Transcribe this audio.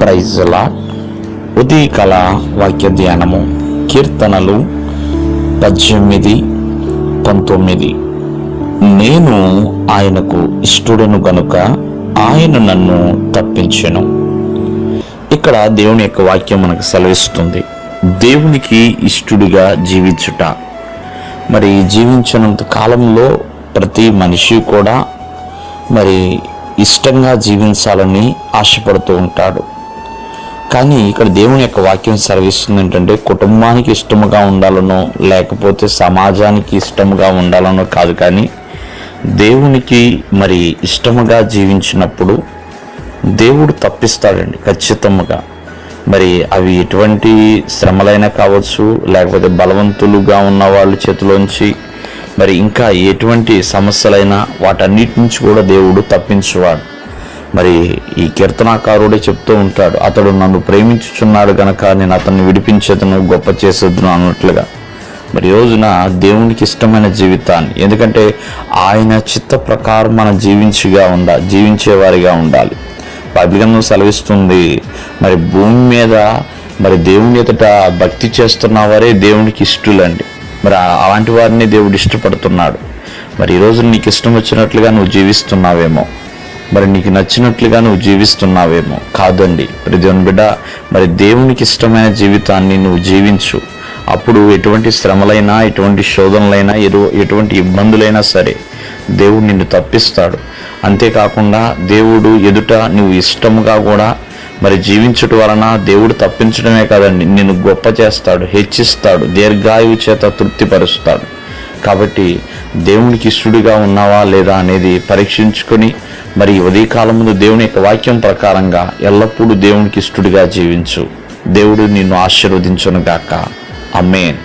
Praise lord. ఉదయకాల వాక్య ధ్యానము కీర్తనలు 18:19. నేను ఆయనకు ఇష్టడును గనుక ఆయన నన్ను తప్పించెను. ఇక్కడ దేవుని యొక్క వాక్యం మనకు సెలవిస్తుంది, దేవునికి ఇష్టడిగా జీవించుట. మరి జీవించినంత కాలంలో ప్రతి మనిషి కూడా మరి ఇష్టంగా జీవించాలని ఆశపడుతూ ఉంటాడు. కానీ ఇక్కడ దేవుని యొక్క వాక్యం సెలవిస్తుంది ఏంటంటే, కుటుంబానికి ఇష్టముగా ఉండాలనో లేకపోతే సమాజానికి ఇష్టముగా ఉండాలనో కాదు, కానీ దేవునికి మరి ఇష్టముగా జీవించినప్పుడు దేవుడు తప్పిస్తాడండి ఖచ్చితంగా. మరి అవి ఎటువంటి శ్రమలైనా కావచ్చు, లేకపోతే బలవంతులుగా ఉన్న వాళ్ళ చేతిలోంచి మరి ఇంకా ఎటువంటి సమస్యలైనా వాటన్నిటి నుంచి కూడా దేవుడు తప్పించేవాడు. మరి ఈ కీర్తనాకారుడే చెప్తూ ఉంటాడు, అతడు నన్ను ప్రేమించుచున్నాడు గనక నేను అతన్ని విడిపించేదను, గొప్ప చేసేదను అన్నట్లుగా. మరి రోజున దేవునికి ఇష్టమైన జీవితాన్ని, ఎందుకంటే ఆయన చిత్త ప్రకారం మనం జీవించేవారిగా ఉండాలి. బైబిల్ గ్రంథం సెలవిస్తుంది, మరి భూమి మీద మరి దేవుని ఎదుట భక్తి చేస్తున్న వారే దేవునికి ఇష్టలండి. మరి అలాంటి వారిని దేవుడు ఇష్టపడుతున్నాడు. మరి ఈరోజు నీకు ఇష్టం వచ్చినట్లుగా నువ్వు జీవిస్తున్నావేమో, మరి నీకు నచ్చినట్లుగా నువ్వు జీవిస్తున్నావేమో. కాదండి మరి దేవుని బిడ్డ, మరి దేవునికి ఇష్టమైన జీవితాన్ని నువ్వు జీవించు. అప్పుడు ఎటువంటి శ్రమలైనా, ఎటువంటి శోధనలైనా, ఎటువంటి ఇబ్బందులైనా సరే దేవుడు నిన్ను తప్పిస్తాడు. అంతేకాకుండా దేవుడు ఎదుట నువ్వు ఇష్టముగా కూడా మరి జీవించటం వలన దేవుడు తప్పించడమే కాదండి, నిన్ను గొప్ప చేస్తాడు, హెచ్చిస్తాడు, దీర్ఘాయువు చేత తృప్తిపరుస్తాడు. కాబట్టి దేవునికి ఇష్టడిగా ఉన్నావా లేదా అనేది పరీక్షించుకొని మరి ఉదయకాలం ముందు దేవుని యొక్క వాక్యం ప్రకారంగా ఎల్లప్పుడూ దేవునికి ఇష్టడిగా జీవించు. దేవుడు నిన్ను ఆశీర్వదించును గాక. ఆమేన్.